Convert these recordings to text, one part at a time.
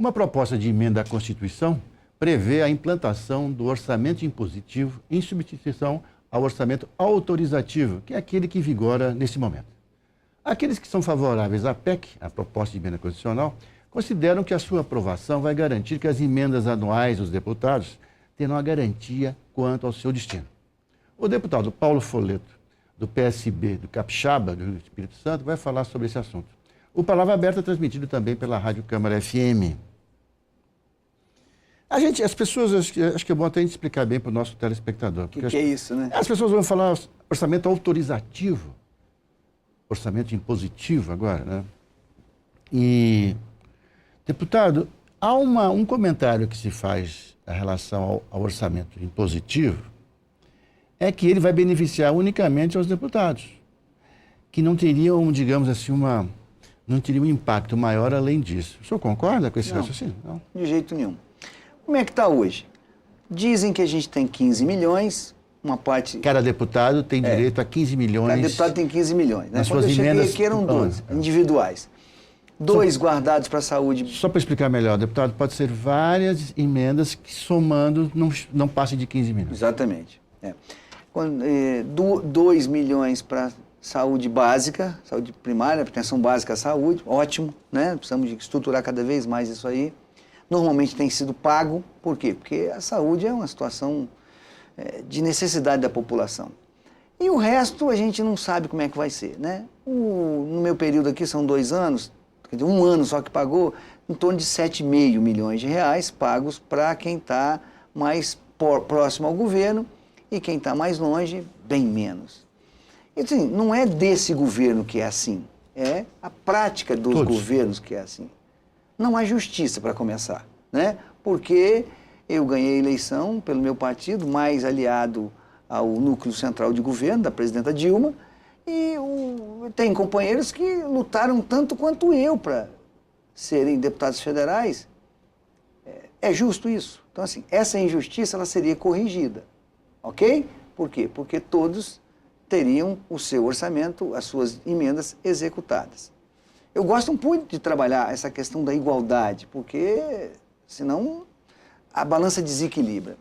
Uma proposta de emenda à Constituição prevê a implantação do orçamento impositivo em substituição ao orçamento autorizativo, que é aquele que vigora nesse momento. Aqueles que são favoráveis à PEC, a proposta de emenda constitucional, consideram que a sua aprovação vai garantir que as emendas anuais dos deputados terão a garantia quanto ao seu destino. O deputado Paulo Folleto, do PSB do Capixaba, do Espírito Santo, vai falar sobre esse assunto. O Palavra Aberta é transmitido também pela Rádio Câmara FM. As pessoas, acho que é bom até a gente explicar bem para o nosso telespectador. O que é isso, né? As pessoas vão falar orçamento autorizativo, orçamento impositivo agora, né? E, deputado, há um comentário que se faz em relação ao orçamento impositivo, é que ele vai beneficiar unicamente aos deputados, que não teriam, digamos assim, não teriam um impacto maior além disso. O senhor concorda com esse raciocínio? Não, de jeito nenhum. Como é que está hoje? Dizem que a gente tem 15 milhões, uma parte... Cada deputado tem direito a 15 milhões... Cada deputado tem 15 milhões. Né? Quando eu cheguei aqui eram 12, individuais. 2 guardados para a saúde. Só para explicar melhor, deputado, pode ser várias emendas que somando não passem de 15 milhões. Exatamente. 2 milhões para saúde básica, saúde primária, atenção básica à saúde, ótimo, né? Precisamos de estruturar cada vez mais isso aí. Normalmente tem sido pago, por quê? Porque a saúde é uma situação de necessidade da população. E o resto a gente não sabe como é que vai ser, né? No meu período aqui são 2 anos, quer dizer, 1 ano só que pagou, em torno de 7,5 milhões de reais pagos para quem está mais próximo ao governo e quem está mais longe, bem menos. E assim, não é desse governo que é assim, é a prática dos governos que é assim. Não há justiça para começar, né? Porque eu ganhei a eleição pelo meu partido, mais aliado ao núcleo central de governo, da presidenta Dilma, e tem companheiros que lutaram tanto quanto eu para serem deputados federais. É justo isso? Então, assim, essa injustiça ela seria corrigida, ok? Por quê? Porque todos teriam o seu orçamento, as suas emendas executadas. Eu gosto muito de trabalhar essa questão da igualdade, porque senão a balança desequilibra.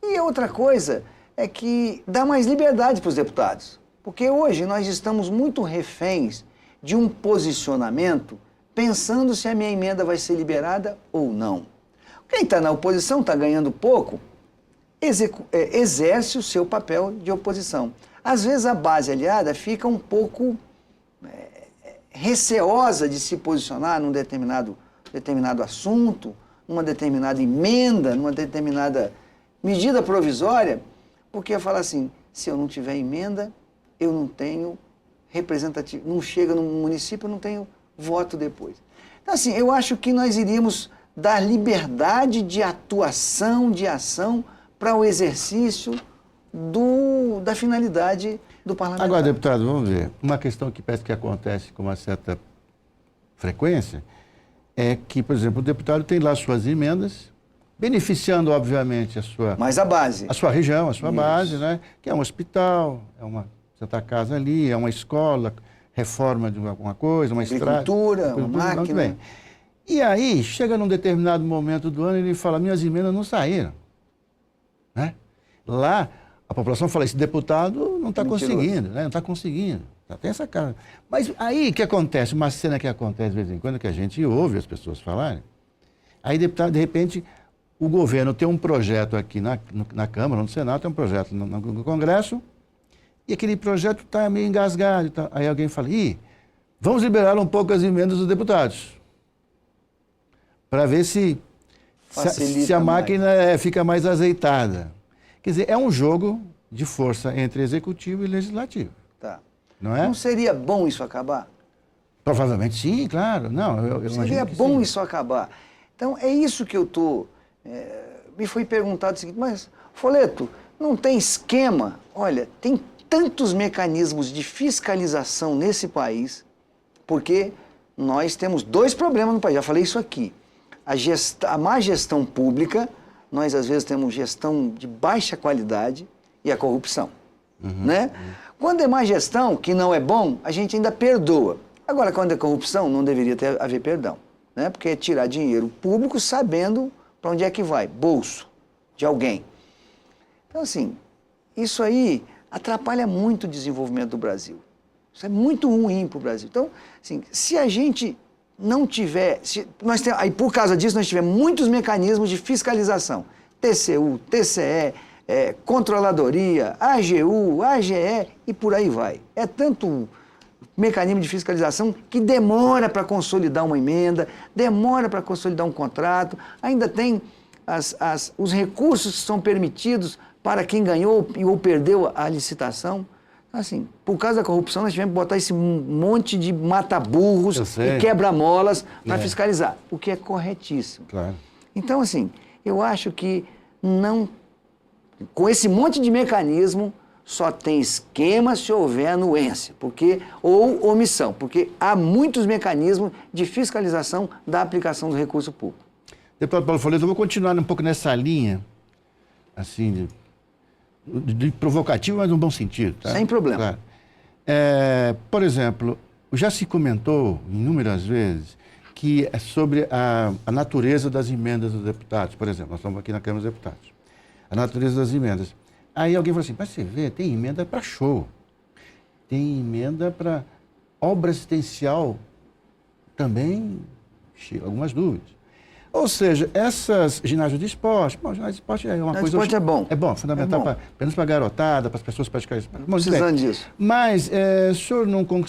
E outra coisa é que dá mais liberdade para os deputados, porque hoje nós estamos muito reféns de um posicionamento pensando se a minha emenda vai ser liberada ou não. Quem está na oposição está ganhando pouco, exerce o seu papel de oposição. Às vezes a base aliada fica um pouco receosa de se posicionar num determinado assunto, numa determinada emenda, numa determinada medida provisória, porque fala assim, se eu não tiver emenda, eu não tenho representativo, não chega no município, eu não tenho voto depois. Então, assim, eu acho que nós iríamos dar liberdade de atuação, de ação, para o exercício da finalidade do parlamentar. Agora, deputado, vamos ver. Uma questão que parece que acontece com uma certa frequência é que, por exemplo, o deputado tem lá suas emendas, beneficiando, obviamente, mas a base. A sua região, a sua base, né? Que é um hospital, é uma Santa Casa ali, é uma escola, reforma de alguma coisa, uma estrada. Agricultura, uma máquina. Bem. E aí, chega num determinado momento do ano e ele fala, minhas emendas não saíram. Né? Lá, a população fala, esse deputado não está conseguindo, né? Não está conseguindo. Tem essa cara. Mas aí, o que acontece? Uma cena que acontece de vez em quando, que a gente ouve as pessoas falarem, aí, deputado, de repente, o governo tem um projeto aqui na Câmara, no Senado, tem um projeto no Congresso, e aquele projeto está meio engasgado. Tá? Aí alguém fala, vamos liberar um pouco as emendas dos deputados, para ver se a máquina fica mais azeitada. Quer dizer, é um jogo de força entre executivo e legislativo. Tá. Não é? Não seria bom isso acabar? Provavelmente sim, claro. Não, eu seria bom isso acabar. Então, é isso que eu estou... me foi perguntado o seguinte, mas, Folleto, não tem esquema? Olha, tem tantos mecanismos de fiscalização nesse país, porque nós temos 2 problemas no país. Já falei isso aqui. A má gestão pública, nós às vezes temos gestão de baixa qualidade e a corrupção. Né? Quando é má gestão, que não é bom, a gente ainda perdoa. Agora, quando é corrupção, não deveria haver perdão. né? Porque é tirar dinheiro público sabendo para onde é que vai, bolso de alguém. Então, assim, isso aí atrapalha muito o desenvolvimento do Brasil. Isso é muito ruim para o Brasil. Então, assim, se a gente não tiver... aí, por causa disso, nós tivemos muitos mecanismos de fiscalização. TCU, TCE, Controladoria, AGU, AGE e por aí vai. É tanto mecanismo de fiscalização que demora para consolidar uma emenda, demora para consolidar um contrato, ainda tem os recursos que são permitidos para quem ganhou ou perdeu a licitação. Assim, por causa da corrupção, nós tivemos que botar esse monte de mata-burros e quebra-molas para fiscalizar, o que é corretíssimo. Claro. Então, assim, eu acho que não... Com esse monte de mecanismo, só tem esquema se houver anuência, ou omissão, porque há muitos mecanismos de fiscalização da aplicação do recurso público. Deputado Paulo Folleto, eu vou continuar um pouco nessa linha, assim, de provocativo, mas no bom sentido. Tá? Sem problema. Claro. Por exemplo, já se comentou inúmeras vezes que é sobre a natureza das emendas dos deputados. Por exemplo, nós estamos aqui na Câmara dos Deputados. A natureza das emendas. Aí alguém falou assim, mas você vê, tem emenda para show, tem emenda para obra assistencial, também, algumas dúvidas. Ou seja, essas ginásios de esporte, bom, ginásio de esporte é uma coisa... esporte é bom. É bom, fundamental, menos para a garotada, para as pessoas praticarem esporte. Precisando disso. Mas, o senhor não... O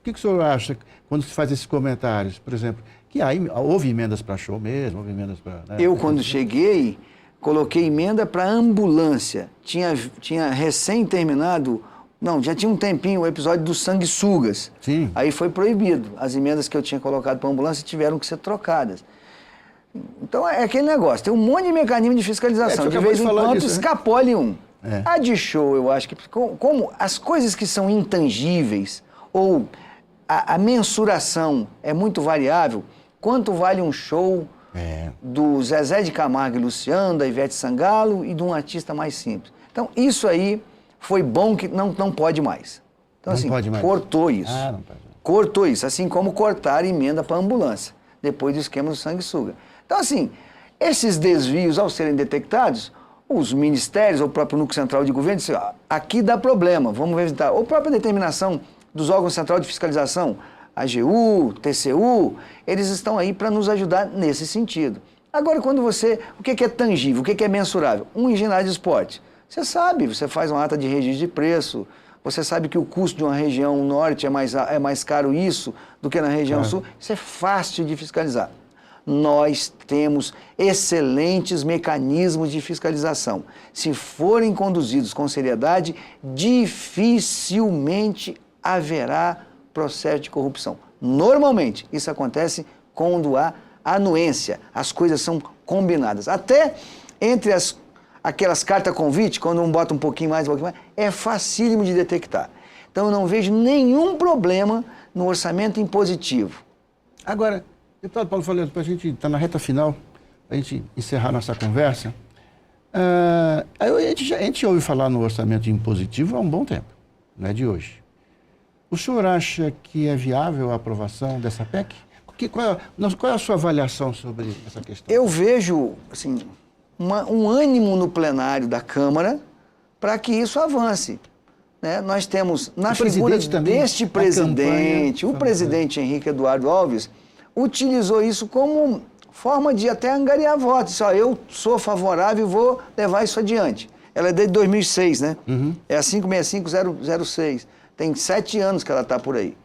que o senhor acha quando se faz esses comentários, por exemplo, que houve emendas para show mesmo, houve emendas para... Né, eu, quando cheguei, coloquei emenda para ambulância. Tinha recém terminado... Não, já tinha um tempinho o episódio dos sanguessugas. Sim. Aí foi proibido. As emendas que eu tinha colocado para ambulância tiveram que ser trocadas. Então é aquele negócio, tem um monte de mecanismo de fiscalização. De vez em quando escapole um. A de show, eu acho que, como as coisas que são intangíveis, ou a mensuração é muito variável, quanto vale um show do Zezé de Camargo e Luciano, da Ivete Sangalo e de um artista mais simples. Então, isso aí foi bom que não pode mais. Então, não assim, pode mais. Cortou isso. Não pode. Cortou isso, assim como cortar emenda para ambulância, depois do esquema do sanguessuga. Então, assim, esses desvios, ao serem detectados, os ministérios, ou o próprio núcleo central de governo, dizem, aqui dá problema, vamos revisar. Ou a própria determinação dos órgãos centrais de fiscalização, AGU, TCU, eles estão aí para nos ajudar nesse sentido. Agora, o que é tangível, o que é mensurável? Um ginásio de esporte. Você sabe, você faz uma ata de registro de preço, você sabe que o custo de uma região norte é mais caro isso do que na região sul. Isso é fácil de fiscalizar. Nós temos excelentes mecanismos de fiscalização. Se forem conduzidos com seriedade, dificilmente haverá processo de corrupção. Normalmente, isso acontece quando há anuência, as coisas são combinadas. Até entre aquelas cartas convite, quando um bota um pouquinho mais, é facílimo de detectar. Então, eu não vejo nenhum problema no orçamento impositivo. Agora, deputado Paulo Folleto, para a gente estar na reta final, para a gente encerrar nossa conversa, a gente ouve falar no orçamento impositivo há um bom tempo, não é de hoje. O senhor acha que é viável a aprovação dessa PEC? Qual é a sua avaliação sobre essa questão? Eu vejo, assim, um ânimo no plenário da Câmara para que isso avance. Né? Nós temos, na figura deste presidente, o presidente Henrique Eduardo Alves, utilizou isso como forma de até angariar votos. Eu sou favorável e vou levar isso adiante. Ela é desde 2006, né? Uhum. É a 565-006. Tem 7 anos que ela está por aí.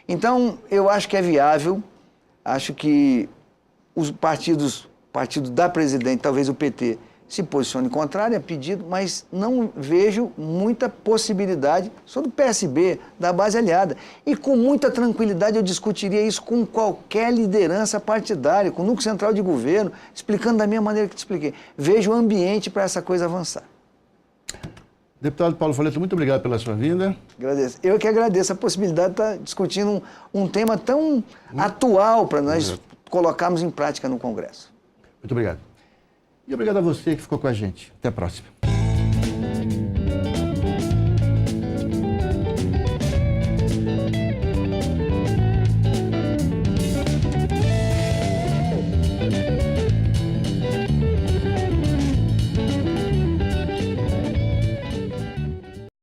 Então, eu acho que é viável. Acho que os partido da presidente, talvez o PT, se posicione contrário a pedido, mas não vejo muita possibilidade. Sou do PSB, da base aliada. E com muita tranquilidade eu discutiria isso com qualquer liderança partidária, com o núcleo central de governo, explicando da mesma maneira que te expliquei. Vejo o ambiente para essa coisa avançar. Deputado Paulo Folleto, muito obrigado pela sua vinda. Agradeço. Eu que agradeço a possibilidade de estar discutindo um tema tão atual para nós colocarmos em prática no Congresso. Muito obrigado. E obrigado a você que ficou com a gente. Até a próxima.